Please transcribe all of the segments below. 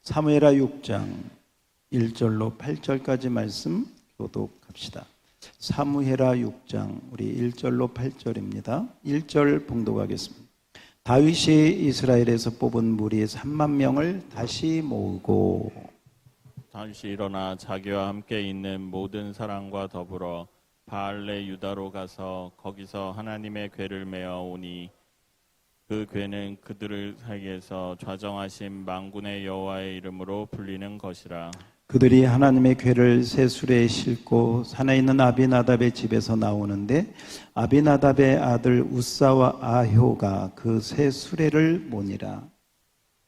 사무엘하 6장 1절로 8절까지 말씀 교독합시다. 사무엘하 6장 우리 1절로 8절입니다. 1절 봉독하겠습니다. 다윗이 이스라엘에서 뽑은 무리 3만 명을 다시 모으고 다윗이 일어나 자기와 함께 있는 모든 사람과 더불어 바알레 유다로 가서 거기서 하나님의 궤를 메어 오니 그 궤는 그들 사이에서 좌정하신 만군의 여호와의 이름으로 불리는 것이라. 그들이 하나님의 궤를 새 수레에 싣고 산에 있는 아비나답의 집에서 나오는데 아비나답의 아들 우사와 아효가 그 새 수레를 모니라.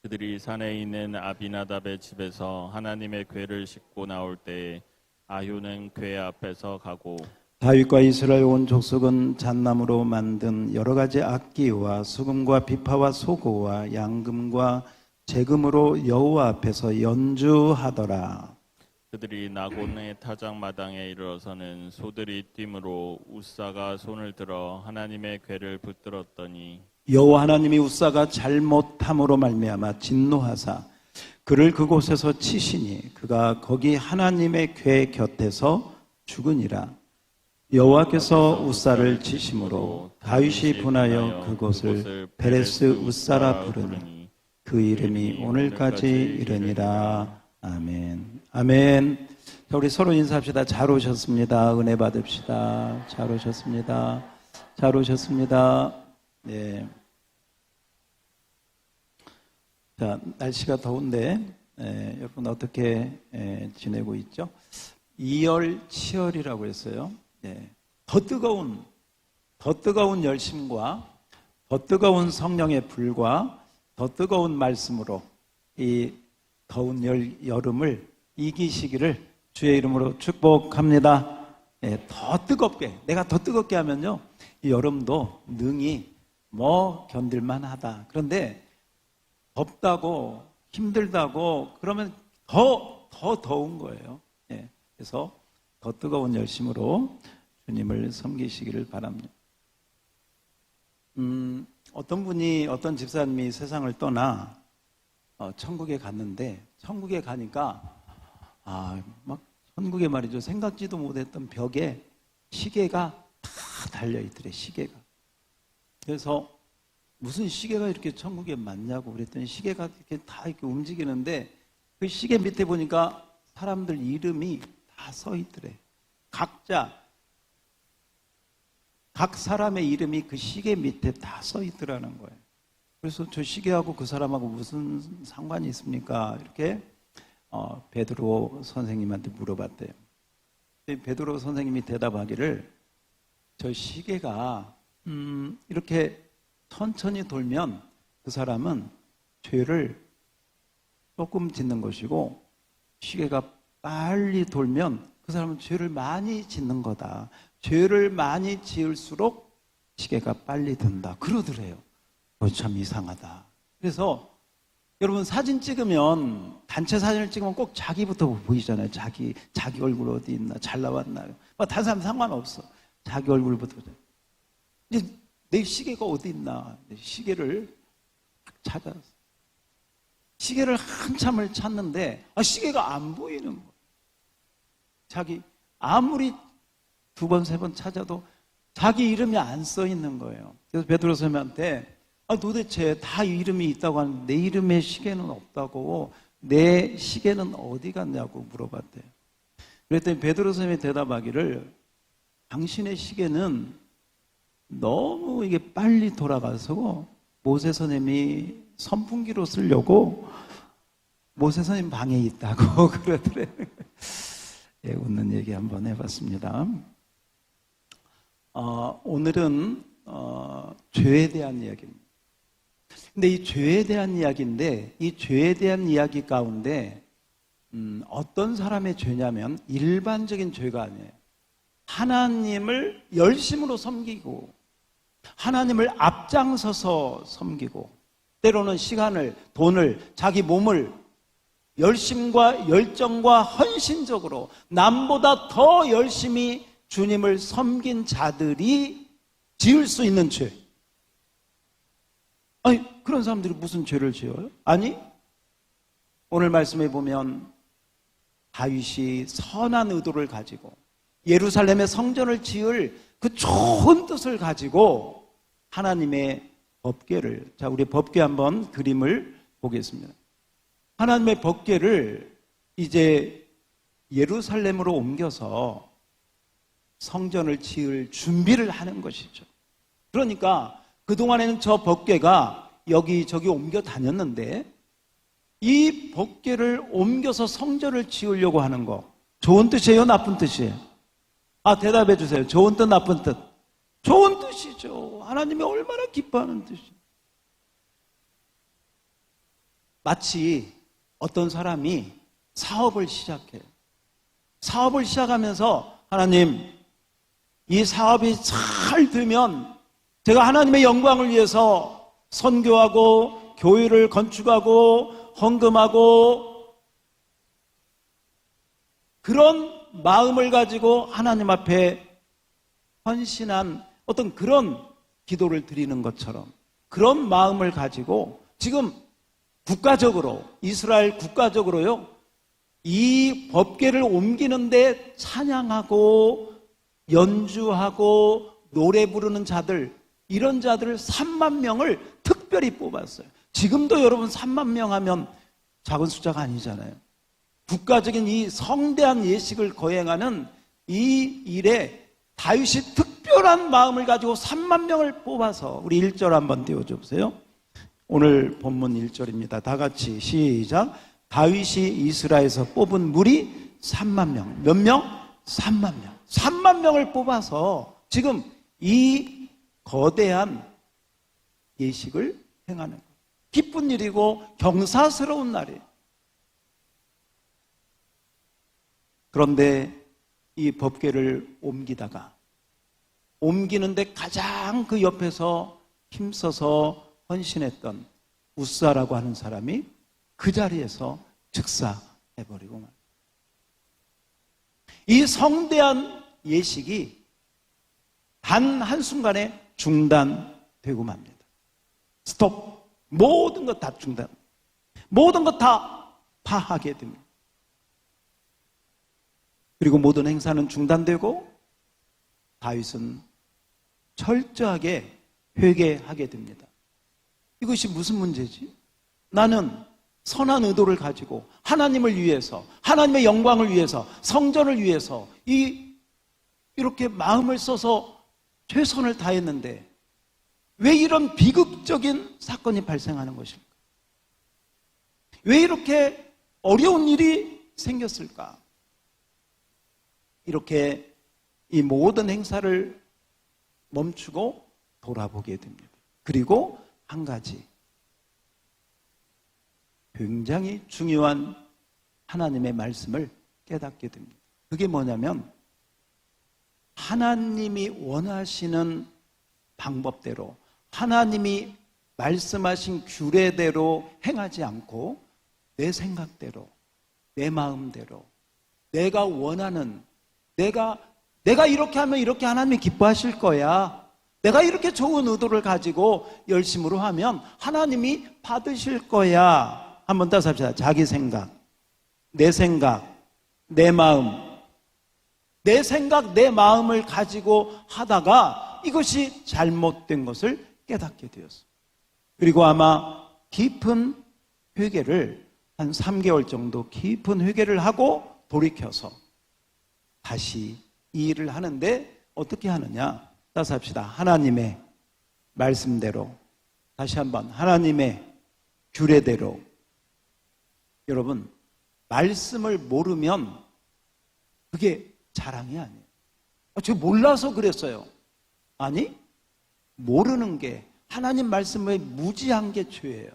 그들이 산에 있는 아비나답의 집에서 하나님의 궤를 싣고 나올 때에 아효는 궤 앞에서 가고 다윗과 이스라엘 온 족속은 잣나무로 만든 여러 가지 악기와 수금과 비파와 소고와 양금과 재금으로 여호와 앞에서 연주하더라. 그들이 나곤의 타작마당에 이르러서는 소들이 뛰므로 우사가 손을 들어 하나님의 궤를 붙들었더니 여호와 하나님이 우사가 잘못함으로 말미암아 진노하사 그를 그곳에서 치시니 그가 거기 하나님의 궤 곁에서 죽으니라. 여호와께서 우사를 치심으로 다윗이 분하여 그곳을 베레스 우사라 부르니 그 이름이 오늘까지 이르니라. 아멘. 아멘. 자, 우리 서로 인사합시다. 잘 오셨습니다. 은혜 받읍시다. 잘 오셨습니다. 잘 오셨습니다. 네. 자, 날씨가 더운데 여러분 어떻게 지내고 있죠? 이열치열이라고 했어요. 더 뜨거운 열심과 더 뜨거운 성령의 불과 더 뜨거운 말씀으로 이 더운 여름을 이기시기를 주의 이름으로 축복합니다. 더 뜨겁게, 내가 더 뜨겁게 하면요, 이 여름도 능히 견딜만 하다. 그런데 덥다고 힘들다고 그러면 더 더운 거예요. 그래서 더 뜨거운 열심으로 주님을 섬기시기를 바랍니다. 어떤 집사님이 세상을 떠나 천국에 갔는데 천국에 가니까 막 천국에 말이죠, 생각지도 못했던 벽에 시계가 다 달려있더래. 시계가. 그래서 무슨 시계가 이렇게 천국에 많냐고 그랬더니 시계가 이렇게 다 이렇게 움직이는데 그 시계 밑에 보니까 사람들 이름이 다 써 있더래. 각 사람의 이름이 그 시계 밑에 다 써 있더라는 거예요. 그래서 저 시계하고 그 사람하고 무슨 상관이 있습니까? 이렇게 베드로 선생님한테 물어봤대요. 베드로 선생님이 대답하기를 저 시계가 이렇게 천천히 돌면 그 사람은 죄를 조금 짓는 것이고 시계가 빨리 돌면 그 사람은 죄를 많이 짓는 거다. 죄를 많이 지을수록 시계가 빨리 든다. 그러더래요. 참 이상하다. 그래서 여러분 사진 찍으면, 단체 사진을 찍으면 꼭 자기부터 보이잖아요. 자기 얼굴 어디 있나, 잘 나왔나요? 다른 사람 상관없어. 자기 얼굴부터. 이제 내 시계가 어디 있나, 내 시계를 찾아서 시계를 한참을 찾는데 시계가 안 보이는 거예요. 자기 아무리 두 번, 세 번 찾아도 자기 이름이 안 써 있는 거예요. 그래서 베드로 선생님한테 도대체 다 이름이 있다고 하는데 내 이름의 시계는 없다고, 내 시계는 어디 갔냐고 물어봤대요. 그랬더니 베드로 선생님이 대답하기를 당신의 시계는 너무 이게 빨리 돌아가서 모세 선생님이 선풍기로 쓰려고 모세 선생님 방에 있다고 그러더래요. 웃는 얘기 한번 해봤습니다. 오늘은 죄에 대한 이야기입니다. 근데 이 죄에 대한 이야기인데 이 죄에 대한 이야기 가운데 어떤 사람의 죄냐면 일반적인 죄가 아니에요. 하나님을 열심으로 섬기고 하나님을 앞장서서 섬기고 때로는 시간을, 돈을, 자기 몸을 열심과 열정과 헌신적으로 남보다 더 열심히 주님을 섬긴 자들이 지을 수 있는 죄. 아니, 그런 사람들이 무슨 죄를 지어요? 아니, 오늘 말씀에 보면 다윗이 선한 의도를 가지고 예루살렘의 성전을 지을 그 좋은 뜻을 가지고 하나님의 법궤를, 자, 우리 법궤 한번 그림을 보겠습니다. 하나님의 법궤를 이제 예루살렘으로 옮겨서 성전을 지을 준비를 하는 것이죠. 그러니까 그동안에는 저 법궤가 여기저기 옮겨 다녔는데 이 법궤를 옮겨서 성전을 지으려고 하는 거 좋은 뜻이에요? 나쁜 뜻이에요? 대답해 주세요. 좋은 뜻, 나쁜 뜻? 좋은 뜻이죠. 하나님이 얼마나 기뻐하는 뜻이에요. 마치 어떤 사람이 사업을 시작해요. 사업을 시작하면서 하나님, 이 사업이 잘 되면 제가 하나님의 영광을 위해서 선교하고 교회를 건축하고 헌금하고 그런 마음을 가지고 하나님 앞에 헌신한 어떤 그런 기도를 드리는 것처럼 그런 마음을 가지고 지금 국가적으로 이스라엘 국가적으로요 이 법궤를 옮기는데 찬양하고 연주하고 노래 부르는 자들 이런 자들을 3만 명을 특별히 뽑았어요. 지금도 여러분 3만 명 하면 작은 숫자가 아니잖아요. 국가적인 이 성대한 예식을 거행하는 이 일에 다윗이 특별한 마음을 가지고 3만 명을 뽑아서 우리 1절 한번 띄워줘 보세요. 오늘 본문 1절입니다. 다 같이 시작. 다윗이 이스라엘에서 뽑은 무리 3만 명. 몇 명? 3만 명. 3만 명을 뽑아서 지금 이 거대한 예식을 행하는 거예요. 기쁜 일이고 경사스러운 날이에요. 그런데 이 법궤를 옮기는데 가장 그 옆에서 힘써서 헌신했던 우사라고 하는 사람이 그 자리에서 즉사해버리고 말. 이 성대한 예식이 단 한순간에 중단되고 맙니다. 스톱. 모든 것 다 중단. 모든 것 다 파하게 됩니다. 그리고 모든 행사는 중단되고 다윗은 철저하게 회개하게 됩니다. 이것이 무슨 문제지? 나는 선한 의도를 가지고 하나님을 위해서 하나님의 영광을 위해서 성전을 위해서 이렇게 마음을 써서 최선을 다했는데 왜 이런 비극적인 사건이 발생하는 것일까? 왜 이렇게 어려운 일이 생겼을까? 이렇게 이 모든 행사를 멈추고 돌아보게 됩니다. 그리고 한 가지 굉장히 중요한 하나님의 말씀을 깨닫게 됩니다. 그게 뭐냐면 하나님이 원하시는 방법대로 하나님이 말씀하신 규례대로 행하지 않고 내 생각대로 내 마음대로 내가 원하는 내가 이렇게 하면 이렇게 하나님이 기뻐하실 거야. 내가 이렇게 좋은 의도를 가지고 열심으로 하면 하나님이 받으실 거야. 한번 따서 합시다. 자기 생각, 내 마음. 내 생각, 내 마음을 가지고 하다가 이것이 잘못된 것을 깨닫게 되었어요. 그리고 아마 깊은 회개를 한 3개월 정도 깊은 회개를 하고 돌이켜서 다시 이 일을 하는데 어떻게 하느냐? 따서 합시다. 하나님의 말씀대로 다시 한번 하나님의 규례대로. 여러분 말씀을 모르면 그게 자랑이 아니에요. 제가 몰라서 그랬어요. 아니 모르는 게 하나님 말씀에 무지한 게 죄예요.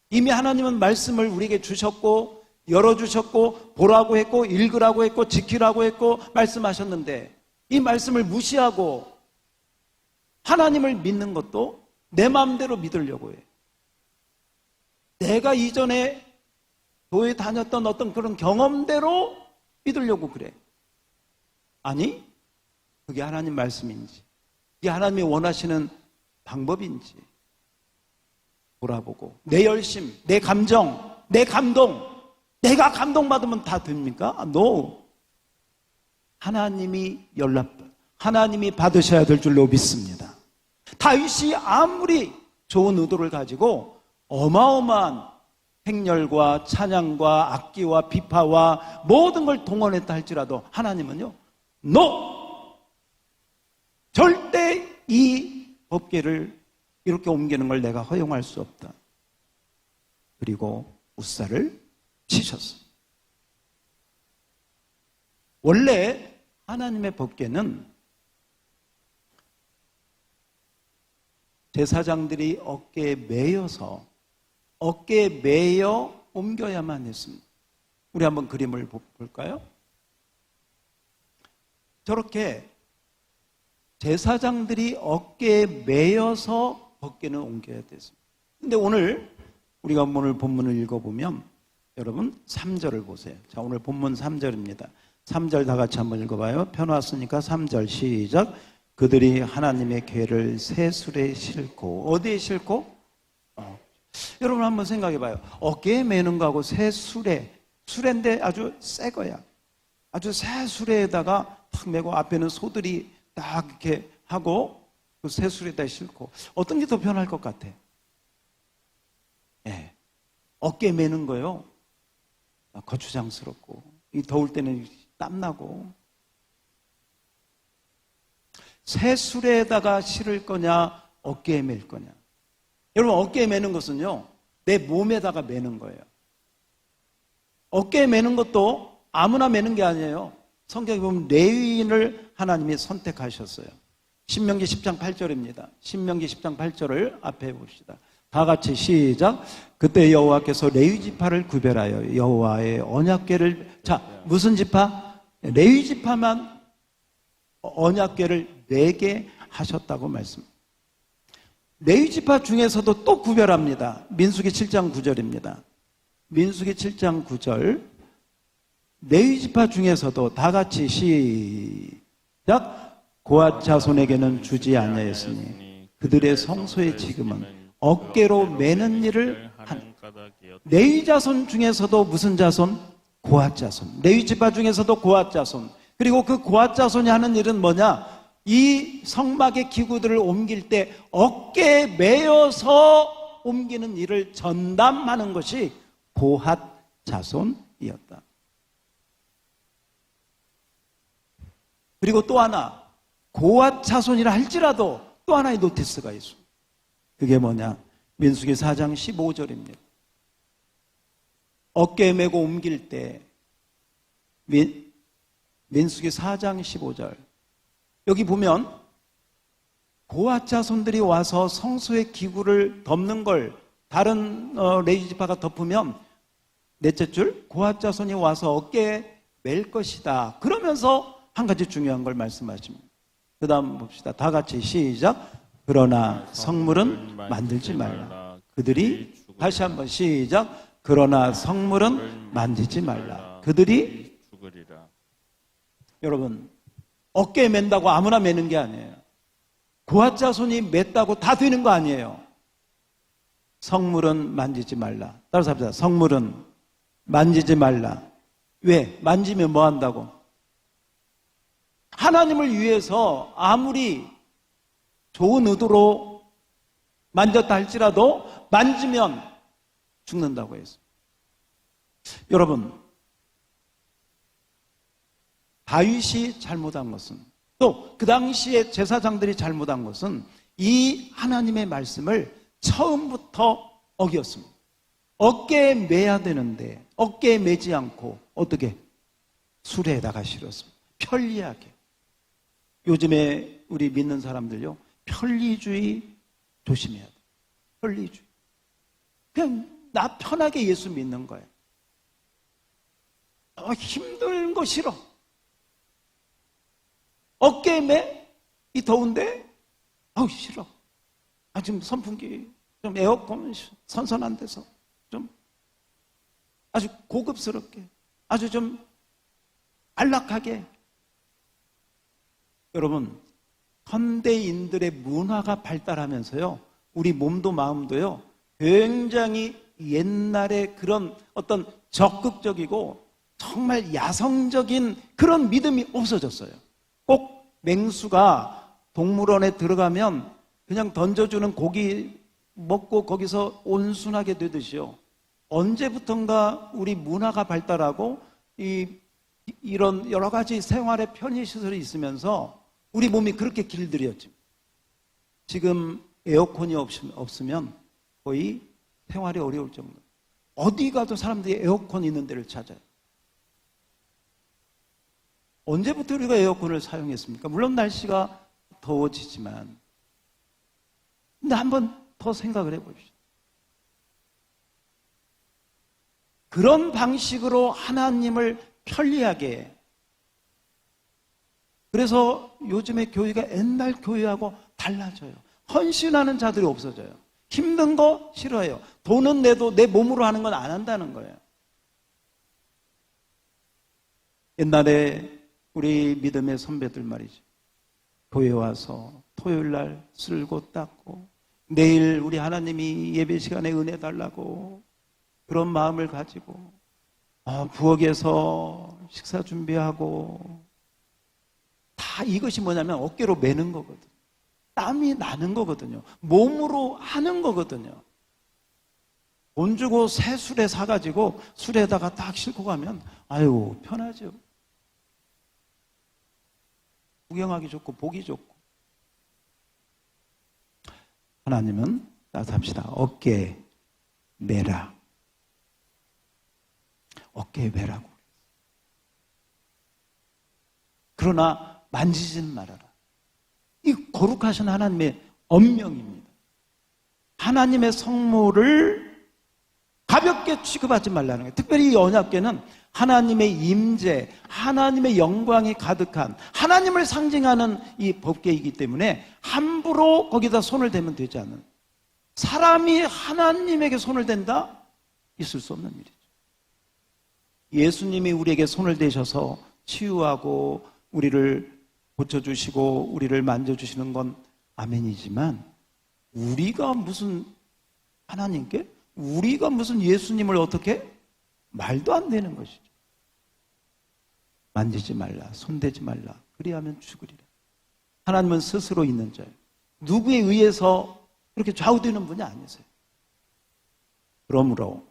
이미 하나님은 말씀을 우리에게 주셨고 열어주셨고 보라고 했고 읽으라고 했고 지키라고 했고 말씀하셨는데 이 말씀을 무시하고 하나님을 믿는 것도 내 마음대로 믿으려고 해요. 내가 이전에 교회 다녔던 어떤 그런 경험대로 믿으려고 그래. 아니 그게 하나님 말씀인지 그게 하나님이 원하시는 방법인지 돌아보고 내 열심, 내 감정, 내 감동 내가 감동받으면 다 됩니까? No. 하나님이 받으셔야 될 줄로 믿습니다. 다윗이 아무리 좋은 의도를 가지고 어마어마한 행렬과 찬양과 악기와 비파와 모든 걸 동원했다 할지라도 하나님은요, NO! 절대 이 법궤를 이렇게 옮기는 걸 내가 허용할 수 없다. 그리고 우사를 치셨어. 원래 하나님의 법궤는 제사장들이 어깨에 매여 옮겨야만 했습니다. 우리 한번 그림을 볼까요? 저렇게 제사장들이 어깨에 매여서 법궤는 옮겨야 됐습니다. 근데 오늘 우리가 오늘 본문을 읽어보면 여러분 3절을 보세요. 자, 오늘 본문 3절입니다. 3절 다 같이 한번 읽어봐요. 펴놨으니까 3절 시작. 그들이 하나님의 궤를 새 술에 싣고, 어디에 싣고? 여러분 한번 생각해봐요. 어깨에 매는 거하고 새 수레인데 아주 새 거야. 아주 새 수레에다가 탁 메고 앞에는 소들이 딱 이렇게 하고 그 새 수레에다 싣고, 어떤 게 더 편할 것 같아? 네. 어깨에 매는 거요. 거추장스럽고, 이 더울 때는 땀나고. 새 수레에다가 실을 거냐, 어깨에 맬 거냐. 여러분, 어깨에 매는 것은요, 내 몸에다가 매는 거예요. 어깨에 매는 것도 아무나 매는 게 아니에요. 성경에 보면 레위인을 하나님이 선택하셨어요. 신명기 10장 8절입니다. 신명기 10장 8절을 앞에 봅시다. 다 같이 시작. 그때 여호와께서 레위 지파를 구별하여 여호와의 언약궤를, 자, 무슨 지파? 레위 지파만 언약궤를 매게 하셨다고 말씀. 레위 지파 중에서도 또 구별합니다. 민수기 7장 9절입니다. 민수기 7장 9절. 레위 지파 중에서도 다 같이 시작. 고앗 자손에게는 주지 아니하였으니 그들의 성소의 지금은 어깨로 매는 일을 한. 레위 자손 중에서도 무슨 자손? 고앗 자손. 레위 지파 중에서도 고앗 자손. 그리고 그 고앗 자손이 하는 일은 뭐냐? 이 성막의 기구들을 옮길 때 어깨에 매여서 옮기는 일을 전담하는 것이 고앗 자손이었다. 그리고 또 하나, 고앗 자손이라 할지라도 또 하나의 노티스가 있습니다. 그게 뭐냐? 민수기 4장 15절입니다. 어깨에 메고 옮길 때 민수기 4장 15절. 여기 보면 고앗 자손들이 와서 성소의 기구를 덮는 걸 다른 레위 지파가 덮으면 넷째 줄 고앗 자손이 와서 어깨에 맬 것이다. 그러면서 한 가지 중요한 걸 말씀하십니다. 그 다음 봅시다. 다 같이 시작. 그러나 성물은 만들지 말라. 그들이, 다시 한번 시작. 그러나 성물은 만지지 말라. 그들이 죽으리라. 여러분, 어깨에 맨다고 아무나 매는 게 아니에요. 고앗 자손이 맸다고 다 되는 거 아니에요. 성물은 만지지 말라. 따라서 합시다. 성물은 만지지 말라. 왜? 만지면 뭐 한다고? 하나님을 위해서 아무리 좋은 의도로 만졌다 할지라도 만지면 죽는다고 했어요. 여러분, 다윗이 잘못한 것은, 또 그 당시에 제사장들이 잘못한 것은 이 하나님의 말씀을 처음부터 어겼습니다. 어깨에 매야 되는데 어깨에 매지 않고 어떻게? 수레에다가 실었습니다. 편리하게. 요즘에 우리 믿는 사람들요, 편리주의 조심해야 돼. 편리주의. 그냥 나 편하게 예수 믿는 거예요. 힘든 거 싫어. 어깨에 매? 이 더운데? 싫어. 좀 선풍기, 좀 에어컨 선선한 데서 좀 아주 고급스럽게, 아주 좀 안락하게. 여러분, 현대인들의 문화가 발달하면서요, 우리 몸도 마음도요, 굉장히 옛날에 그런 어떤 적극적이고 정말 야성적인 그런 믿음이 없어졌어요. 꼭 맹수가 동물원에 들어가면 그냥 던져주는 고기 먹고 거기서 온순하게 되듯이요. 언제부턴가 우리 문화가 발달하고 이런 여러 가지 생활의 편의시설이 있으면서 우리 몸이 그렇게 길들였지. 지금 에어컨이 없으면 거의 생활이 어려울 정도. 어디 가도 사람들이 에어컨 있는 데를 찾아요. 언제부터 우리가 에어컨을 사용했습니까? 물론 날씨가 더워지지만. 근데 한번 더 생각을 해보십시오. 그런 방식으로 하나님을 편리하게. 그래서 요즘의 교회가 옛날 교회하고 달라져요. 헌신하는 자들이 없어져요. 힘든 거 싫어해요. 돈은 내도 내 몸으로 하는 건 안 한다는 거예요. 옛날에 우리 믿음의 선배들 말이죠. 교회 와서 토요일 날 쓸고 닦고 내일 우리 하나님이 예배 시간에 은혜 달라고 그런 마음을 가지고 부엌에서 식사 준비하고 다 이것이 뭐냐면 어깨로 매는 거거든. 땀이 나는 거거든요. 몸으로 하는 거거든요. 돈 주고 새 수레 사가지고 수레에다가 딱 싣고 가면 아유 편하죠. 구경하기 좋고 보기 좋고. 하나님은 따뜻합시다. 어깨 매라. 어깨에 매라고. 그러나 만지지는 말아라. 이 거룩하신 하나님의 엄명입니다. 하나님의 성물을 가볍게 취급하지 말라는 거예요. 특별히 이 언약궤는 하나님의 임재, 하나님의 영광이 가득한 하나님을 상징하는 이 법궤이기 때문에 함부로 거기다 손을 대면 되지 않는, 사람이 하나님에게 손을 댄다? 있을 수 없는 일이죠. 예수님이 우리에게 손을 대셔서 치유하고 우리를 고쳐주시고 우리를 만져주시는 건 아멘이지만, 우리가 무슨 하나님께, 우리가 무슨 예수님을 어떻게? 말도 안 되는 것이죠. 만지지 말라, 손대지 말라, 그리하면 죽으리라. 하나님은 스스로 있는 자예요. 누구에 의해서 그렇게 좌우되는 분이 아니세요. 그러므로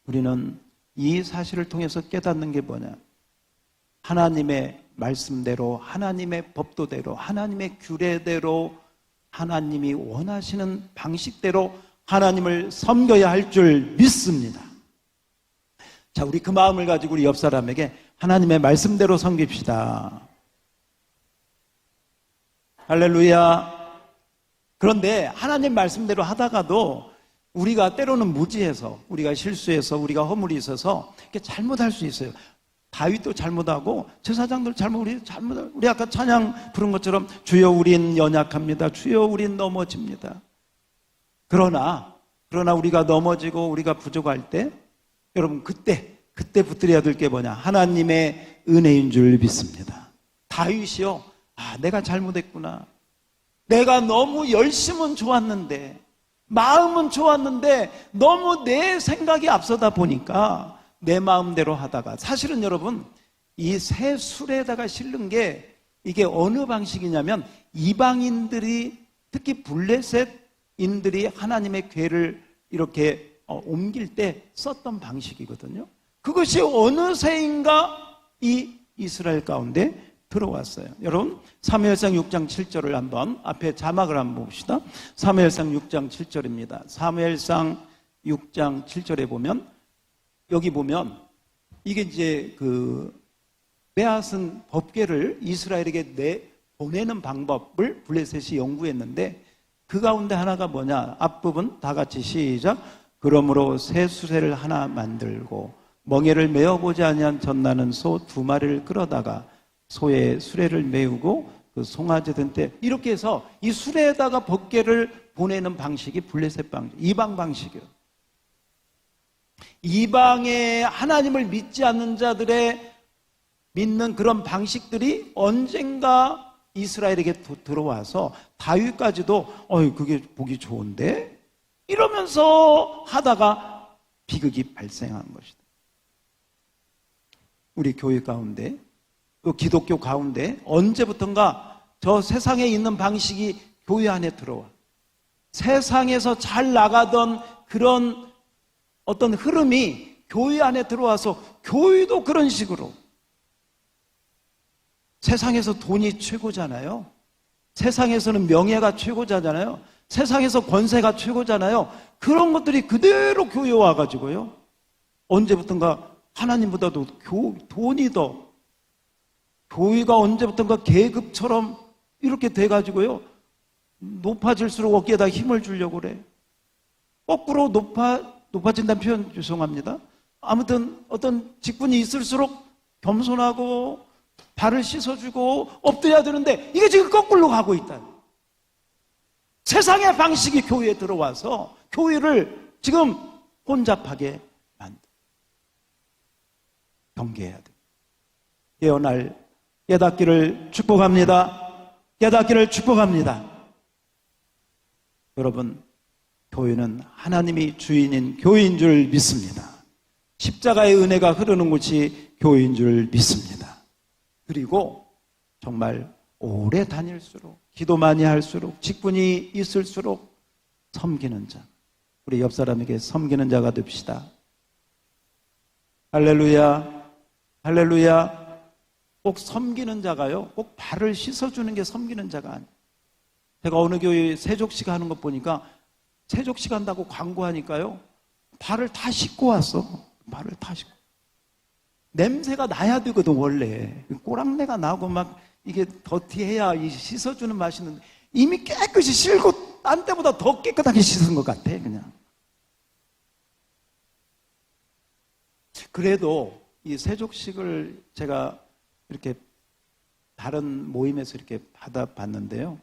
우리는 이 사실을 통해서 깨닫는 게 뭐냐? 하나님의 말씀대로, 하나님의 법도대로, 하나님의 규례대로, 하나님이 원하시는 방식대로 하나님을 섬겨야 할 줄 믿습니다. 자, 우리 그 마음을 가지고 우리 옆 사람에게 하나님의 말씀대로 섬깁시다. 할렐루야. 그런데 하나님 말씀대로 하다가도 우리가 때로는 무지해서, 우리가 실수해서, 우리가 허물이 있어서 이렇게 잘못할 수 있어요. 다윗도 잘못하고 제사장들 우리 아까 찬양 부른 것처럼 주여 우린 연약합니다. 주여 우린 넘어집니다. 그러나 우리가 넘어지고 우리가 부족할 때, 여러분 그때 붙들어야 될 게 뭐냐? 하나님의 은혜인 줄 믿습니다. 다윗이요, 내가 잘못했구나. 내가 너무 열심은 좋았는데, 마음은 좋았는데 너무 내 생각이 앞서다 보니까 내 마음대로 하다가, 사실은 여러분 이 새 수레에다가 실는 게 이게 어느 방식이냐면, 이방인들이, 특히 블레셋인들이 하나님의 궤를 이렇게 옮길 때 썼던 방식이거든요. 그것이 어느새인가 이 이스라엘 가운데 들어왔어요. 여러분 사무엘상 6장 7절을 한번 앞에 자막을 한번 봅시다. 사무엘상 6장 7절입니다. 사무엘상 6장 7절에 보면, 여기 보면 이게 이제 그 빼앗은 법궤를 이스라엘에게 보내는 방법을 블레셋이 연구했는데, 그 가운데 하나가 뭐냐? 앞부분 다 같이 시작. 그러므로 새 수레를 하나 만들고 멍에를 메어보지 아니한 전나는 소 2마리를 끌어다가 소의 수레를 메우고 그 송아지 든 때, 이렇게 해서 이 수레에다가 법궤를 보내는 방식이 블레셋 방식, 이방 방식이에요. 이방의 하나님을 믿지 않는 자들의 믿는 그런 방식들이 언젠가 이스라엘에게 들어와서 다윗까지도 그게 보기 좋은데 이러면서 하다가 비극이 발생한 것이다. 우리 교회 가운데, 또 기독교 가운데 언제부턴가 저 세상에 있는 방식이 교회 안에 들어와. 세상에서 잘 나가던 그런 어떤 흐름이 교회 안에 들어와서 교회도 그런 식으로. 세상에서 돈이 최고잖아요. 세상에서는 명예가 최고잖아요. 세상에서 권세가 최고잖아요. 그런 것들이 그대로 교회에 와가지고요. 언제부턴가 하나님보다도 돈이 더, 교회가 언제부턴가 계급처럼 이렇게 돼가지고요. 높아질수록 어깨에다 힘을 주려고 그래. 거꾸로 높아진다는 표현 죄송합니다. 아무튼 어떤 직분이 있을수록 겸손하고 발을 씻어주고 엎드려야 되는데 이게 지금 거꾸로 가고 있다. 세상의 방식이 교회에 들어와서 교회를 지금 혼잡하게 만든. 경계해야 돼. 깨어날 깨닫기를 축복합니다. 깨닫기를 축복합니다. 여러분, 교회는 하나님이 주인인 교회인 줄 믿습니다. 십자가의 은혜가 흐르는 곳이 교회인 줄 믿습니다. 그리고 정말 오래 다닐수록, 기도 많이 할수록, 직분이 있을수록 섬기는 자, 우리 옆 사람에게 섬기는 자가 됩시다. 할렐루야, 할렐루야. 꼭 섬기는 자가요, 꼭 발을 씻어주는 게 섬기는 자가 아니에요. 제가 어느 교회 세족식 하는 거 보니까 세족식 한다고 광고하니까요, 발을 다 씻고 왔어. 발을 다 씻고. 냄새가 나야 되거든, 원래. 꼬랑내가 나고 막 이게 더티해야 씻어주는 맛이 있는데 이미 깨끗이 씻고 딴 때보다 더 깨끗하게 씻은 것 같아, 그냥. 그래도 이 세족식을 제가 이렇게 다른 모임에서 이렇게 받아봤는데요.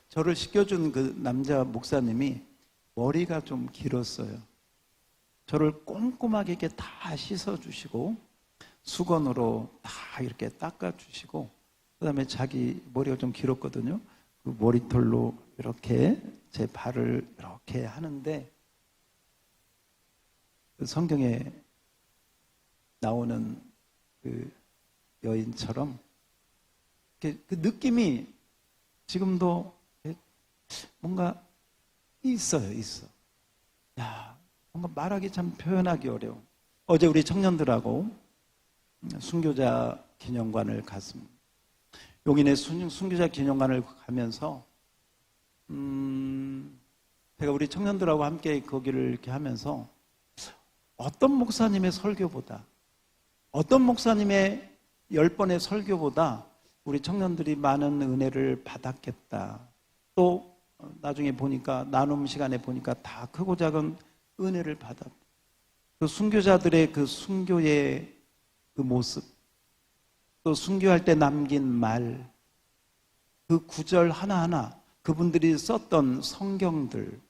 저를 시켜준 그 남자 목사님이 머리가 좀 길었어요. 저를 꼼꼼하게 이렇게 다 씻어주시고 수건으로 다 이렇게 닦아주시고, 그 다음에 자기 머리가 좀 길었거든요. 그 머리털로 이렇게 제 발을 이렇게 하는데, 그 성경에 나오는 그 여인처럼 그 느낌이 지금도 뭔가 있어요, 있어. 야, 뭔가 말하기 참 표현하기 어려워. 어제 우리 청년들하고 순교자 기념관을 갔습니다. 용인의 순교자 기념관을 가면서 제가 우리 청년들하고 함께 거기를 이렇게 하면서 어떤 목사님의 설교보다, 어떤 목사님의 10번의 설교보다 우리 청년들이 많은 은혜를 받았겠다. 또 나중에 보니까 나눔 시간에 보니까 다 크고 작은 은혜를 받았다. 그 순교자들의 그 순교의 그 모습, 또 순교할 때 남긴 말, 그 구절 하나하나, 그분들이 썼던 성경들,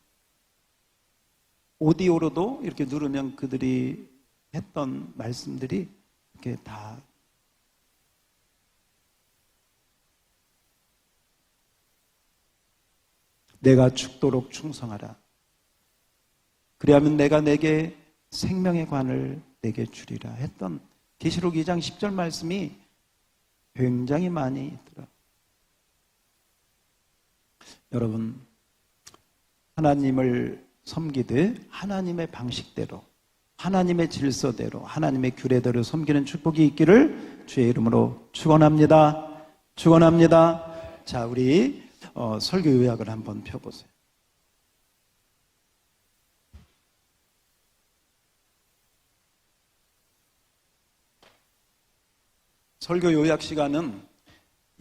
오디오로도 이렇게 누르면 그들이 했던 말씀들이 이렇게 다 내가 죽도록 충성하라. 그리하면 내가 내게 생명의 관을 내게 주리라 했던 계시록 2장 10절 말씀이 굉장히 많이 있더라. 여러분, 하나님을 섬기되 하나님의 방식대로, 하나님의 질서대로, 하나님의 규례대로 섬기는 축복이 있기를 주의 이름으로 축원합니다. 축원합니다. 자, 우리 설교 요약을 한번 펴보세요. 설교 요약 시간은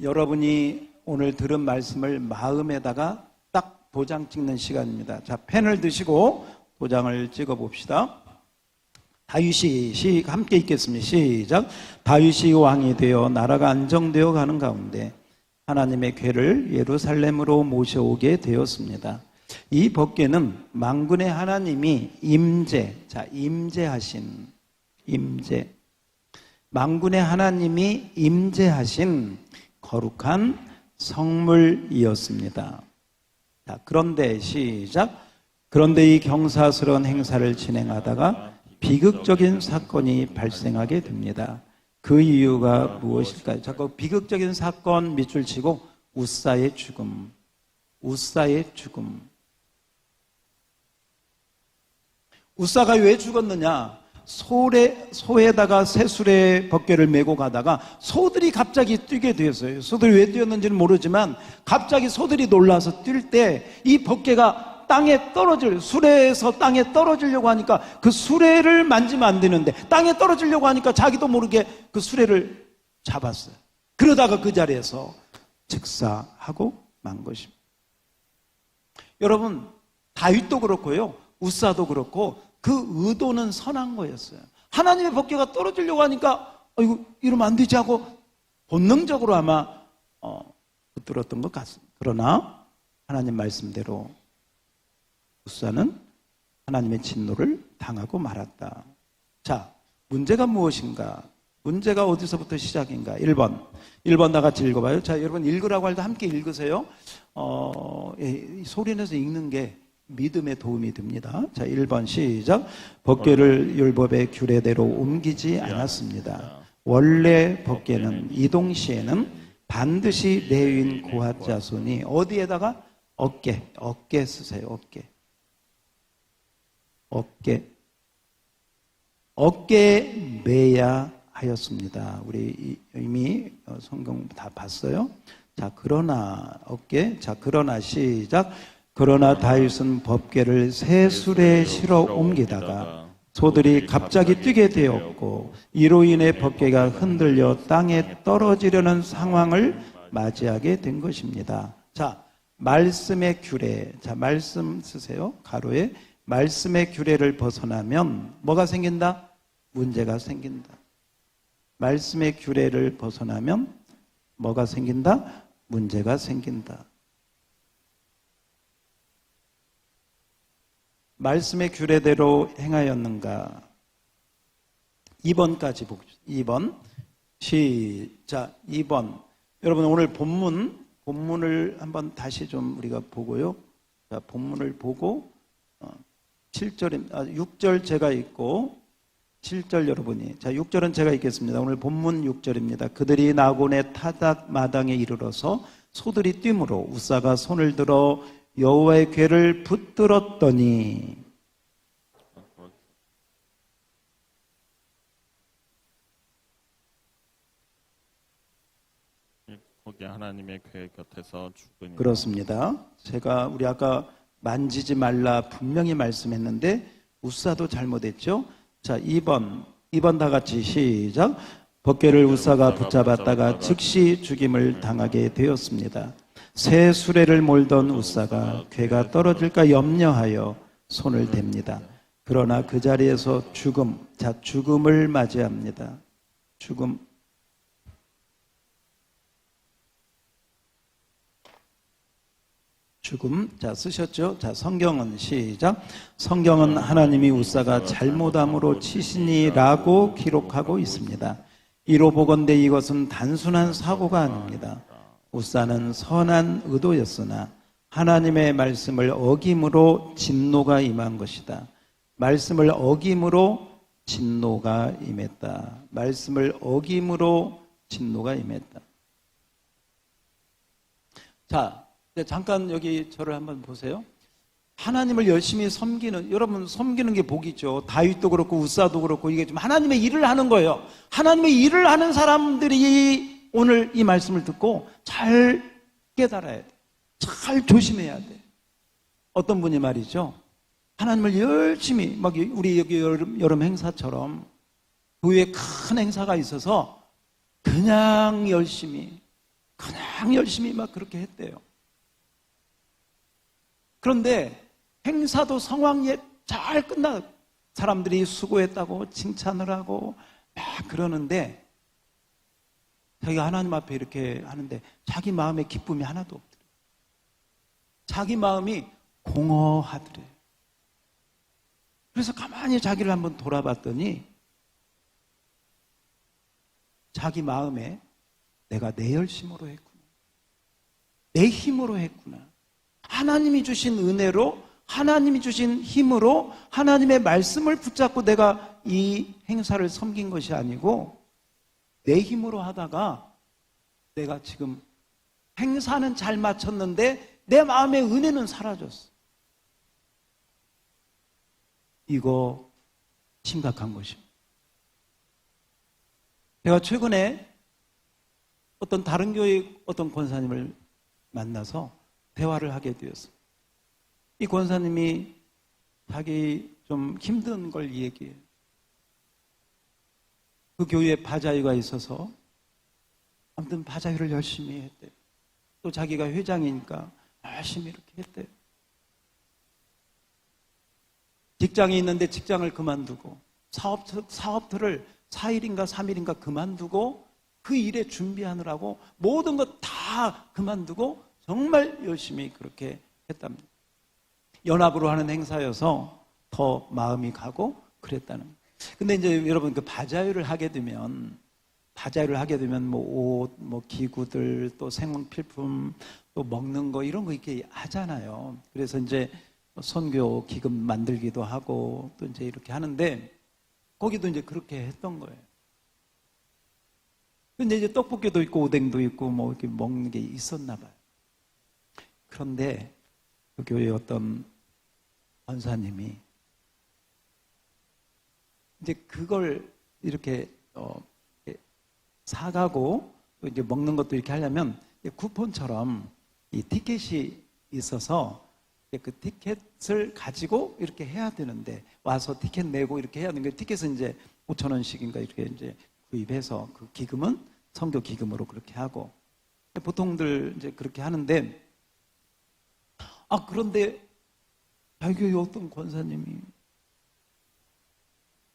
여러분이 오늘 들은 말씀을 마음에다가 딱 도장 찍는 시간입니다. 자, 펜을 드시고 도장을 찍어 봅시다. 다윗이 함께 읽겠습니다. 시작. 다윗이 왕이 되어 나라가 안정되어 가는 가운데 하나님의 궤를 예루살렘으로 모셔오게 되었습니다. 이 법궤는 만군의 하나님이 임재하신 만군의 하나님이 임재하신 거룩한 성물이었습니다. 자, 그런데 시작. 그런데 이 경사스러운 행사를 진행하다가 비극적인 사건이 발생하게 됩니다. 그 이유가 무엇일까요? 자꾸 비극적인 사건 밑줄 치고 우사의 죽음, 우사의 죽음. 우사가 왜 죽었느냐? 소에다가 새술의 벗개를 메고 가다가 소들이 갑자기 뛰게 되었어요. 소들이 왜 뛰었는지는 모르지만 갑자기 소들이 놀라서 뛸 때 이 벗개가 땅에 수레에서 땅에 떨어지려고 하니까 그 수레를 만지면 안 되는데 땅에 떨어지려고 하니까 자기도 모르게 그 수레를 잡았어요. 그러다가 그 자리에서 즉사하고 만 것입니다. 여러분, 다윗도 그렇고요, 우사도 그렇고 그 의도는 선한 거였어요. 하나님의 법궤가 떨어지려고 하니까 이거 이러면 안 되지 하고 본능적으로 아마 붙들었던 것 같습니다. 그러나 하나님 말씀대로 우사는 하나님의 진노를 당하고 말았다. 자, 문제가 무엇인가? 문제가 어디서부터 시작인가? 1번 다 같이 읽어봐요. 자, 여러분 읽으라고 할 때 함께 읽으세요. 소리 내서 읽는 게 믿음에 도움이 됩니다. 자, 1번 시작. 법궤를 율법의 규례대로 옮기지 않았습니다. 원래 법궤는 이동 시에는 반드시 레위인 고핫 자손이 어디에다가? 어깨 쓰세요. 어깨에 매야 하였습니다. 우리 이미 성경 다 봤어요. 자, 그러나 시작. 그러나 다윗은 법궤를 새 수레에 실어 옮기다가 소들이 갑자기 뛰게 되었고 이로 인해 법궤가 흔들려 땅에 떨어지려는 상황을 맞이하게 된 것입니다. 자, 말씀의 규례. 자, 말씀 쓰세요. 가로에 말씀의 규례를 벗어나면 뭐가 생긴다? 문제가 생긴다. 말씀의 규례를 벗어나면 뭐가 생긴다? 문제가 생긴다. 말씀의 규례대로 행하였는가? 2번까지 보겠습니다. 2번 시작. 2번. 여러분 오늘 본문을 한번 다시 좀 우리가 보고요. 자, 본문을 보고 6절 제가 읽고 7절 여러분이. 자, 6절은 제가 읽겠습니다. 오늘 본문 6절입니다. 그들이 나곤의 타작 마당에 이르러서 소들이 뛰므로 우사가 손을 들어 여호와의 궤를 붙들었더니. 거기 하나님의 궤 곁에서 죽으니. 그렇습니다. 우리 아까 만지지 말라 분명히 말씀했는데 우사도 잘못했죠. 자, 2번 다 같이 시작. 법궤를 우사가 붙잡았다가 즉시 죽임을 당하게 되었습니다. 새 수레를 몰던 우사가 궤가 떨어질까 염려하여 손을 댑니다. 그러나 그 자리에서 죽음을 맞이합니다. 죽음. 자, 쓰셨죠? 자, 성경은 시작. 성경은 하나님이 우사가 잘못함으로 치시니라고 기록하고 있습니다. 이로 보건대 이것은 단순한 사고가 아닙니다. 우사는 선한 의도였으나 하나님의 말씀을 어김으로 진노가 임한 것이다. 말씀을 어김으로 진노가 임했다. 말씀을 어김으로 진노가 임했다. 자, 잠깐 여기 저를 한번 보세요. 하나님을 열심히 섬기는, 여러분 섬기는 게 복이죠. 다윗도 그렇고 우사도 그렇고 이게 좀 하나님의 일을 하는 거예요. 하나님의 일을 하는 사람들이 오늘 이 말씀을 듣고 잘 깨달아야 돼. 잘 조심해야 돼. 어떤 분이 말이죠. 하나님을 열심히 막 우리 여기 여름 행사처럼 교회에 큰 행사가 있어서 그냥 열심히 막 그렇게 했대요. 그런데 행사도 성황리에 잘 끝나 사람들이 수고했다고 칭찬을 하고 막 그러는데 자기가 하나님 앞에 이렇게 하는데 자기 마음에 기쁨이 하나도 없더래. 자기 마음이 공허하더래. 그래서 가만히 자기를 한번 돌아봤더니 자기 마음에 내가 내 열심으로 했구나. 내 힘으로 했구나. 하나님이 주신 은혜로 하나님이 주신 힘으로 하나님의 말씀을 붙잡고 내가 이 행사를 섬긴 것이 아니고 내 힘으로 하다가 내가 지금 행사는 잘 마쳤는데 내 마음의 은혜는 사라졌어. 이거 심각한 것입니다. 제가 최근에 어떤 다른 교회 어떤 권사님을 만나서 대화를 하게 되었어요. 이 권사님이 자기 좀 힘든 걸 얘기해요. 그 교회에 바자회가 있어서 아무튼 바자회를 열심히 했대요. 또 자기가 회장이니까 열심히 이렇게 했대요. 직장이 있는데 직장을 그만두고 사업터를 4일인가 3일인가 그만두고 그 일에 준비하느라고 모든 것 다 그만두고 정말 열심히 그렇게 했답니다. 연합으로 하는 행사여서 더 마음이 가고 그랬다는 거예요. 근데 이제 여러분 그 바자회를 하게 되면 뭐 옷, 뭐 기구들, 또 생필품, 또 먹는 거 이런 거 이렇게 하잖아요. 그래서 이제 선교 기금 만들기도 하고 또 이제 이렇게 하는데 거기도 이제 그렇게 했던 거예요. 근데 이제 떡볶이도 있고 오뎅도 있고 뭐 이렇게 먹는 게 있었나 봐요. 그런데 그 교회 어떤 권사님이 이제 그걸 이렇게 사가고 또 이제 먹는 것도 이렇게 하려면 쿠폰처럼 이 티켓이 있어서 그 티켓을 가지고 이렇게 해야 되는데 와서 티켓 내고 이렇게 해야 되는데 티켓은 이제 5,000원씩인가 이렇게 이제 구입해서 그 기금은 선교 기금으로 그렇게 하고 보통들 이제 그렇게 하는데 그런데 자기 어떤 권사님이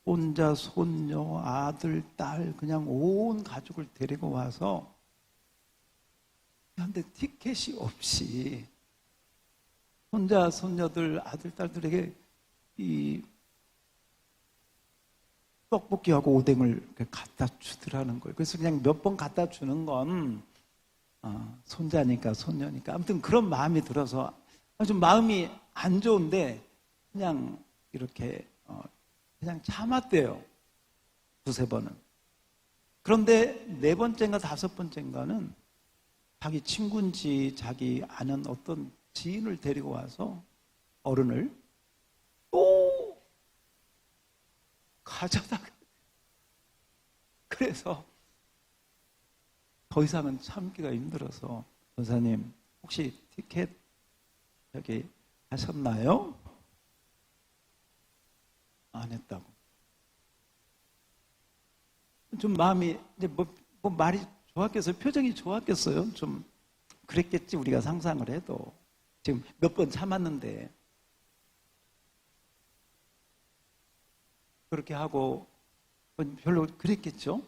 혼자 손녀, 아들, 딸 그냥 온 가족을 데리고 와서 그런데 티켓이 없이 혼자 손녀들, 아들, 딸들에게 이 떡볶이하고 오뎅을 이렇게 갖다 주더라는 거예요. 그래서 그냥 몇 번 갖다 주는 건 손자니까 손녀니까 아무튼 그런 마음이 들어서 좀 마음이 안 좋은데 그냥 이렇게 그냥 참았대요. 두세 번은. 그런데 네 번째인가 다섯 번째인가는 자기 친구인지 자기 아는 어떤 지인을 데리고 와서 어른을 또 가져다가 그래서 더 이상은 참기가 힘들어서 권사님 혹시 티켓 여기 하셨나요? 안 했다고. 좀 마음이 이제 뭐 말이 좋았겠어요? 표정이 좋았겠어요? 좀 그랬겠지 우리가 상상을 해도 지금 몇 번 참았는데 그렇게 하고 별로 그랬겠죠?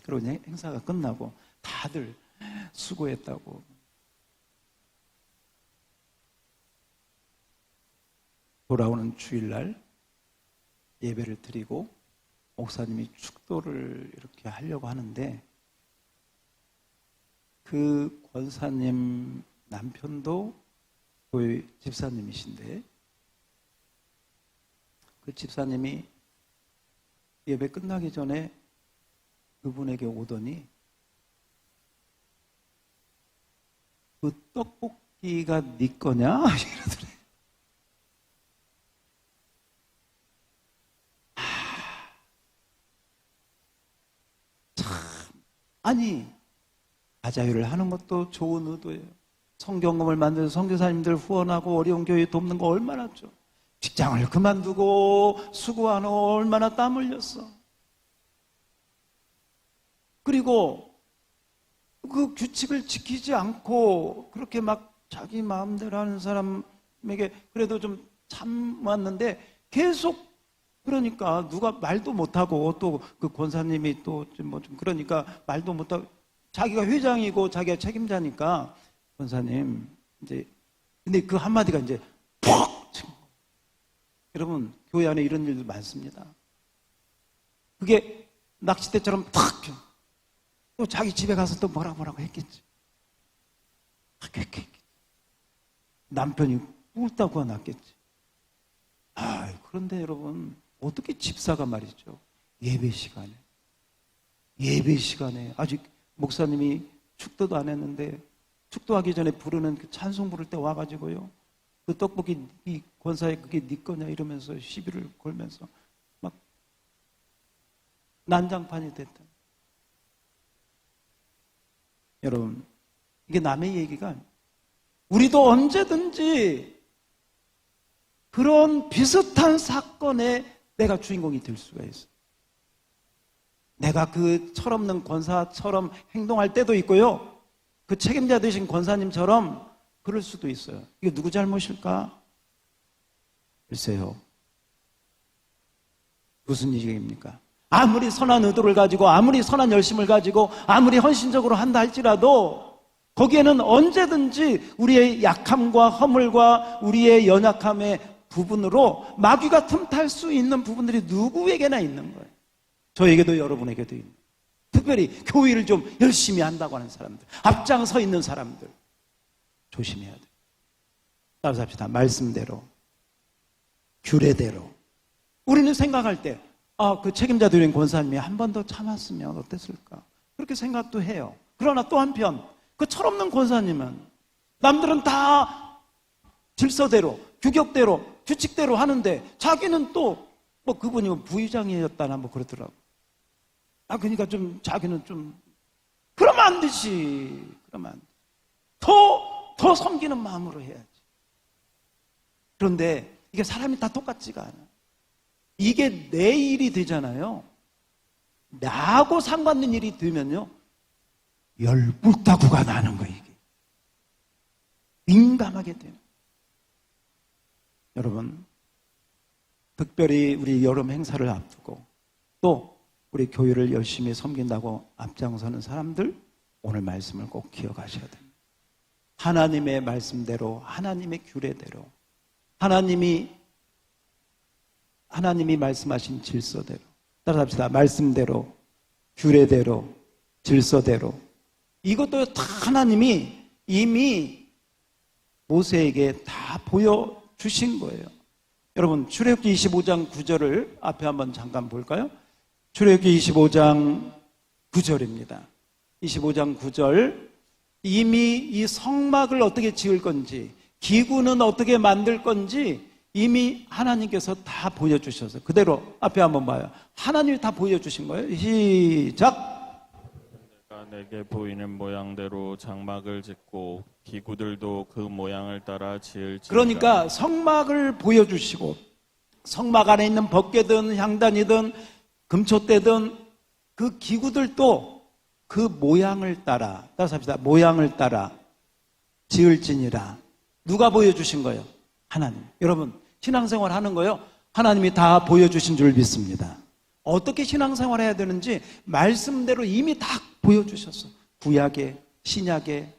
그리고 행사가 끝나고 다들 수고했다고. 돌아오는 주일날 예배를 드리고 목사님이 축도를 이렇게 하려고 하는데 그 권사님 남편도 교회 집사님이신데 그 집사님이 예배 끝나기 전에 그분에게 오더니 그 떡볶이가 네 거냐? 이러더래. 아니 바자회를 하는 것도 좋은 의도예요. 성경금을 만들어서 선교사님들 후원하고 어려운 교회 돕는 거 얼마나 좋아. 직장을 그만두고 수고하는 얼마나 땀 흘렸어. 그리고 그 규칙을 지키지 않고 그렇게 막 자기 마음대로 하는 사람에게 그래도 좀 참았는데 계속 그러니까 누가 말도 못하고 또 그 권사님이 또 뭐 좀 그러니까 말도 못하고 자기가 회장이고 자기가 책임자니까 권사님 이제 근데 그 한마디가 이제 푹 여러분 교회 안에 이런 일도 많습니다. 그게 낚싯대처럼 탁 또 자기 집에 가서 또 뭐라고 했겠지. 남편이 울다가 났겠지. 그런데 여러분, 어떻게 집사가 말이죠. 예배 시간에 아직 목사님이 축도도 안 했는데 축도하기 전에 부르는 그 찬송 부를 때 와가지고요. 그 떡볶이 이 권사에 그게 네 거냐 이러면서 시비를 걸면서 막 난장판이 됐다. 여러분, 이게 남의 얘기가 아니에요. 우리도 언제든지 그런 비슷한 사건에 내가 주인공이 될 수가 있어요. 내가 그 철없는 권사처럼 행동할 때도 있고요. 그 책임자 되신 권사님처럼 그럴 수도 있어요. 이게 누구 잘못일까? 글쎄요. 무슨 얘기입니까? 아무리 선한 의도를 가지고 아무리 선한 열심을 가지고 아무리 헌신적으로 한다 할지라도 거기에는 언제든지 우리의 약함과 허물과 우리의 연약함의 부분으로 마귀가 틈탈 수 있는 부분들이 누구에게나 있는 거예요. 저에게도 여러분에게도 있는 거예요. 특별히 교회를 좀 열심히 한다고 하는 사람들, 앞장서 있는 사람들 조심해야 돼요. 따라서 합시다. 말씀대로, 규례대로. 우리는 생각할 때 그 책임자들인 권사님이 한 번 더 참았으면 어땠을까? 그렇게 생각도 해요. 그러나 또 한편 그 철없는 권사님은 남들은 다 질서대로, 규격대로, 규칙대로 하는데 자기는 또 뭐 그분이 부의장이었다나 뭐 그러더라고. 그러니까 좀 자기는 좀 그러면 안 되지. 그러면 안 돼. 더 섬기는 마음으로 해야지. 그런데 이게 사람이 다 똑같지가 않아. 이게 내 일이 되잖아요. 나하고 상관된 일이 되면요, 열불타구가 나는 거예요. 이게 민감하게 돼요. 여러분, 특별히 우리 여름 행사를 앞두고 또 우리 교회를 열심히 섬긴다고 앞장서는 사람들, 오늘 말씀을 꼭 기억하셔야 됩니다. 하나님의 말씀대로, 하나님의 규례대로, 하나님이 말씀하신 질서대로, 따라합시다. 말씀대로, 규례대로, 질서대로. 이것도 다 하나님이 이미 모세에게 다 보여주신 거예요. 여러분, 출애굽기 25장 9절을 앞에 한번 잠깐 볼까요? 출애굽기 25장 9절입니다. 25장 9절. 이미 이 성막을 어떻게 지을 건지, 기구는 어떻게 만들 건지 이미 하나님께서 다 보여주셔서 그대로 앞에 한번 봐요. 하나님이 다 보여주신 거예요. 시작. 내게 보이는 모양대로 장막을 짓고 기구들도 그 모양을 따라 지을지니라. 그러니까 성막을 보여주시고 성막 안에 있는 법궤든 향단이든 금초대든 그 기구들도 그 모양을 따라, 따라서 합시다. 모양을 따라 지을지니라. 누가 보여주신 거예요? 하나님. 여러분, 신앙생활 하는 거요, 하나님이 다 보여주신 줄 믿습니다. 어떻게 신앙생활 해야 되는지 말씀대로 이미 다 보여주셨어. 구약에, 신약에.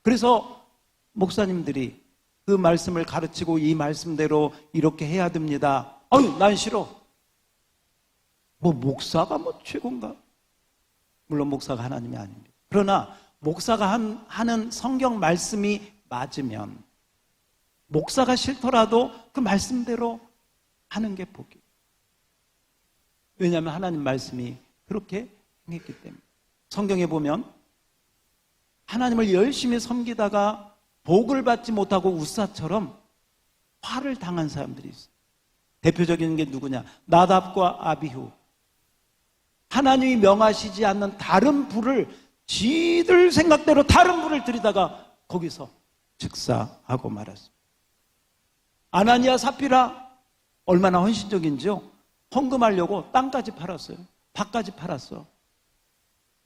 그래서 목사님들이 그 말씀을 가르치고 이 말씀대로 이렇게 해야 됩니다. 난 싫어. 뭐 목사가 뭐 최고인가? 물론 목사가 하나님이 아닙니다. 그러나 목사가 하는 성경 말씀이 맞으면 목사가 싫더라도 그 말씀대로 하는 게 복이에요. 왜냐하면 하나님 말씀이 그렇게 행했기 때문에. 성경에 보면 하나님을 열심히 섬기다가 복을 받지 못하고 우사처럼 화를 당한 사람들이 있어요. 대표적인 게 누구냐? 나답과 아비후. 하나님이 명하시지 않는 다른 불을, 지들 생각대로 다른 불을 들이다가 거기서 즉사하고 말았습니다. 아나니아 사피라, 얼마나 헌신적인지요. 헌금하려고 땅까지 팔았어요. 밭까지 팔았어.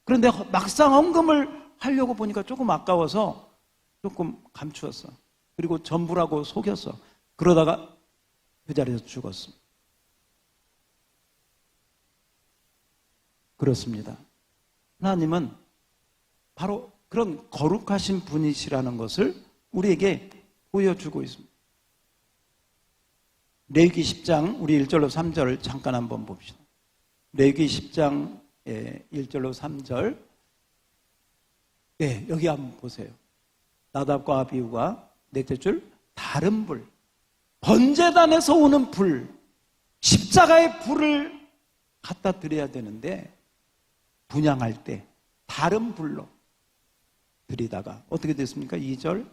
그런데 막상 헌금을 하려고 보니까 조금 아까워서 조금 감추었어. 그리고 전부라고 속였어. 그러다가 그 자리에서 죽었습니다. 그렇습니다. 하나님은 바로 그런 거룩하신 분이시라는 것을 우리에게 보여주고 있습니다. 레위기 10장 우리 1절로 3절을 잠깐 한번 봅시다. 레위기 10장 1절로 3절. 여기 한번 보세요. 나답과 아비후가 넷째 줄 다 다른 불, 번제단에서 오는 불, 십자가의 불을 갖다 드려야 되는데 분향할 때 다른 불로 드리다가 어떻게 됐습니까? 2절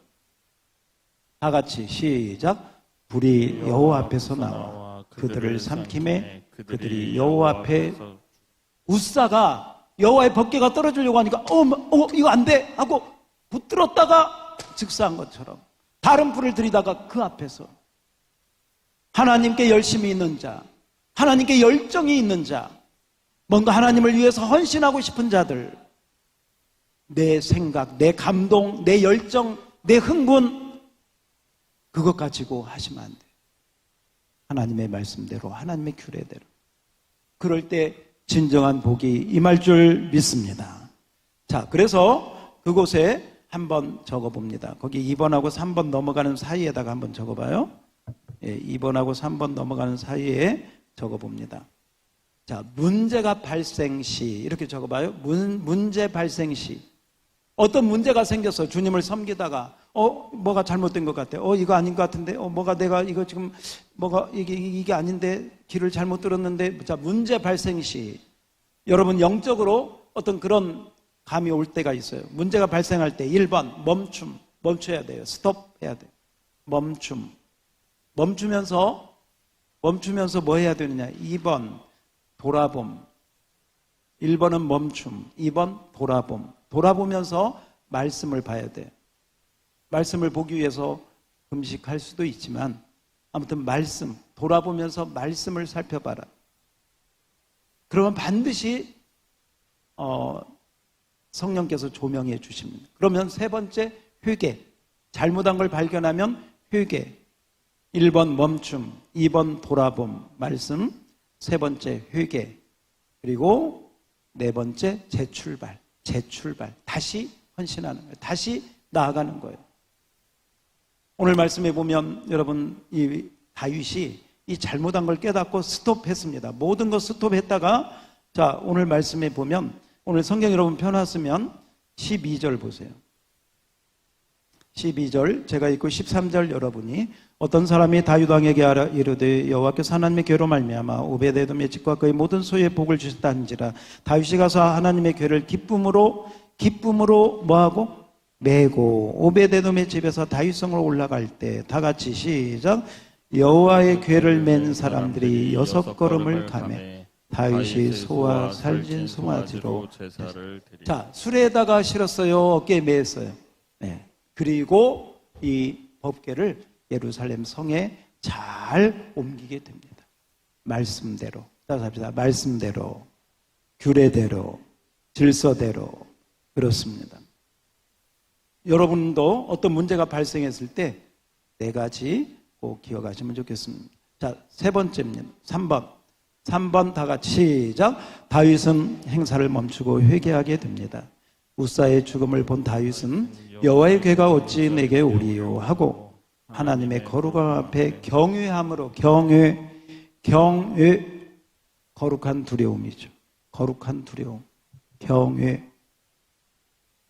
다 같이 시작. 불이 여호와 앞에서 나와 그들을 삼킴에 그들이 여호와 앞에 웃사가 여호와의 법궤가 떨어지려고 하니까 이거 안 돼 하고 붙들었다가 즉사한 것처럼 다른 불을 들이다가 그 앞에서 하나님께 열심히 있는 자, 하나님께 열정이 있는 자, 뭔가 하나님을 위해서 헌신하고 싶은 자들, 내 생각, 내 감동, 내 열정, 내 흥분, 그것 가지고 하시면 안 돼요. 하나님의 말씀대로, 하나님의 규례대로. 그럴 때 진정한 복이 임할 줄 믿습니다. 자, 그래서 그곳에 한번 적어봅니다. 거기 2번하고 3번 넘어가는 사이에다가 한번 적어봐요. 2번하고 3번 넘어가는 사이에 적어봅니다. 자, 문제가 발생 시 이렇게 적어봐요. 문제 발생 시 어떤 문제가 생겨서 주님을 섬기다가 뭐가 잘못된 것 같아. 이거 아닌 것 같은데. 뭐가 내가 이거 지금 뭐가 이게 아닌데 길을 잘못 들었는데. 자, 문제 발생 시 여러분 영적으로 어떤 그런 감이 올 때가 있어요. 문제가 발생할 때 1번 멈춰야 돼요. 스톱해야 돼요. 멈추면서 뭐 해야 되느냐. 2번 돌아봄. 1번은 멈춤, 2번 돌아봄. 돌아보면서 말씀을 봐야 돼. 말씀을 보기 위해서 금식할 수도 있지만 아무튼 돌아보면서 말씀을 살펴봐라. 그러면 반드시 성령께서 조명해 주십니다. 그러면 세 번째 회개. 잘못한 걸 발견하면 회개. 1번 멈춤, 2번 돌아봄, 말씀, 세 번째 회개, 그리고 네 번째 재출발. 다시 헌신하는 거예요. 다시 나아가는 거예요. 오늘 말씀에 보면 여러분 이 다윗이 이 잘못한 걸 깨닫고 스톱했습니다. 모든 거 스톱했다가 자, 오늘 말씀에 보면 오늘 성경 여러분 펴놨으면 12절 보세요. 12절 제가 읽고 13절 여러분이 어떤 사람이 다윗 왕에게 이르되 여호와께서 하나님의 궤로 말미암아 오베데돔의 집과 그의 모든 소유에 복을 주셨다 한지라 다윗이 가서 하나님의 궤를 기쁨으로 뭐하고 메고 오베데돔의 집에서 다윗성으로 올라갈 때 다 같이 시작. 여호와의 궤를 맨 사람들이 6걸음을 가매 다윗이 소와 살진 송아지로 제사를 드리고. 자, 수레에다가 실었어요. 어깨에 매었어요. 네. 그리고 이 법궤를 예루살렘 성에 잘 옮기게 됩니다. 말씀대로. 따라서 합시다. 말씀대로, 규례대로, 질서대로. 그렇습니다. 여러분도 어떤 문제가 발생했을 때 네 가지 꼭 기억하시면 좋겠습니다. 자, 세 번째입니다. 3번 다 같이 시작. 다윗은 행사를 멈추고 회개하게 됩니다. 우사의 죽음을 본 다윗은 여호와의 궤가 어찌 내게 오리요 하고 하나님의 거룩함 앞에 경외함으로 거룩한 두려움이죠. 거룩한 두려움, 경외.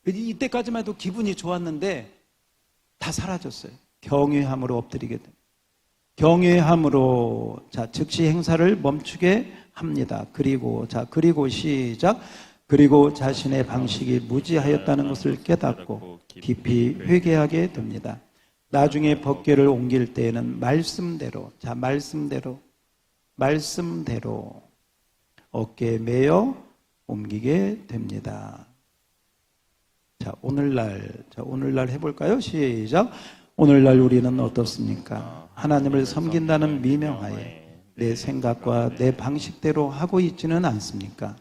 이때까지만 해도 기분이 좋았는데 다 사라졌어요. 경외함으로 엎드리게 됩니다. 경외함으로 즉시 행사를 멈추게 합니다. 그리고 시작. 그리고 자신의 방식이 무지하였다는 것을 깨닫고 깊이 회개하게 됩니다. 나중에 법궤를 옮길 때에는 말씀대로 어깨에 매어 옮기게 됩니다. 자, 오늘날 해볼까요? 시작. 오늘날 우리는 어떻습니까? 하나님을 섬긴다는 미명하에 내 생각과 내 방식대로 하고 있지는 않습니까?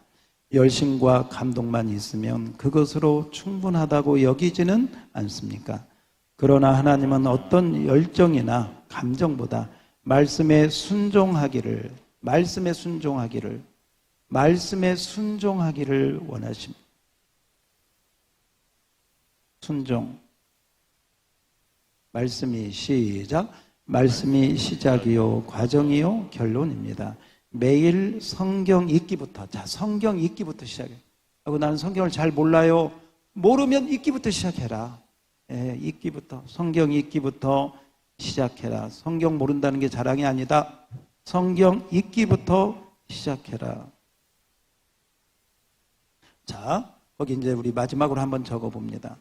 열심과 감동만 있으면 그것으로 충분하다고 여기지는 않습니까? 그러나 하나님은 어떤 열정이나 감정보다 말씀에 순종하기를 원하십니다. 순종. 말씀이 시작. 말씀이 시작이요 과정이요 결론입니다. 매일 성경 읽기부터. 성경 읽기부터 시작해. 나는 성경을 잘 몰라요. 모르면 읽기부터 시작해라. 읽기부터. 성경 읽기부터 시작해라. 성경 모른다는 게 자랑이 아니다. 성경 읽기부터 시작해라. 자, 거기 이제 우리 마지막으로 한번 적어봅니다.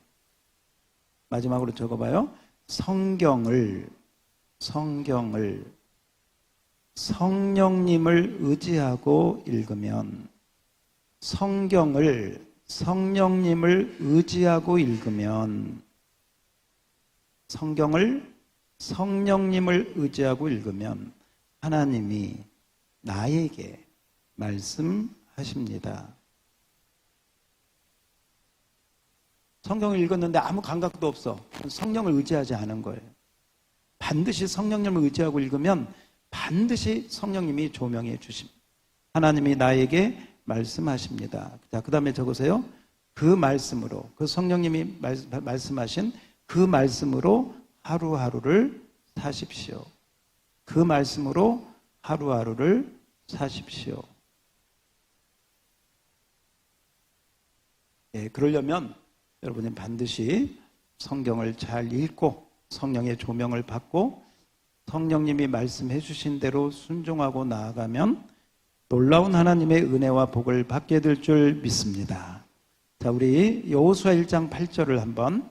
마지막으로 적어봐요. 성경을 성령님을 의지하고 읽으면, 성경을 성령님을 의지하고 읽으면, 성경을 성령님을 의지하고 읽으면 하나님이 나에게 말씀하십니다. 성경을 읽었는데 아무 감각도 없어. 성령을 의지하지 않은 거예요. 반드시 성령님을 의지하고 읽으면 반드시 성령님이 조명해 주십니다. 하나님이 나에게 말씀하십니다. 자, 그 다음에 적으세요. 그 말씀으로, 그 성령님이 말씀하신 그 말씀으로 하루하루를 사십시오. 그 말씀으로 하루하루를 사십시오. 예, 그러려면 여러분이 반드시 성경을 잘 읽고 성령의 조명을 받고 성령님이 말씀해 주신 대로 순종하고 나아가면 놀라운 하나님의 은혜와 복을 받게 될 줄 믿습니다. 자, 우리 여호수아 1장 8절을 한번,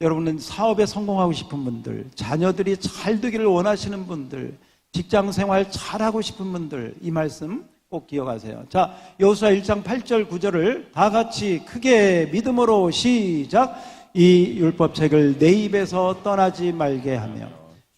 여러분은 사업에 성공하고 싶은 분들, 자녀들이 잘 되기를 원하시는 분들, 직장 생활 잘하고 싶은 분들, 이 말씀 꼭 기억하세요. 자, 여호수아 1장 8절 9절을 다 같이 크게 믿음으로 시작. 이 율법책을 내 입에서 떠나지 말게 하며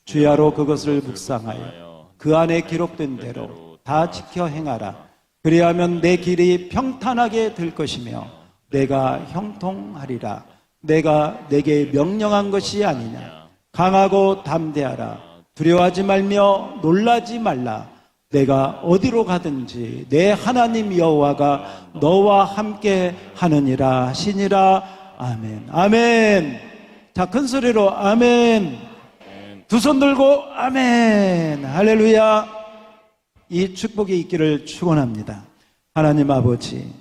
주야로 그것을 묵상하여 그 안에 기록된 대로 다 지켜 행하라. 그리하면 내 길이 평탄하게 될 것이며 내가 형통하리라. 내가 내게 명령한 것이 아니냐. 강하고 담대하라. 두려워하지 말며 놀라지 말라. 내가 어디로 가든지 내 하나님 여호와가 너와 함께 하느니라 하시니라. 아멘. 아멘. 자, 큰 소리로 아멘. 두 손 들고 아멘. 할렐루야. 이 축복이 있기를 축원합니다. 하나님 아버지,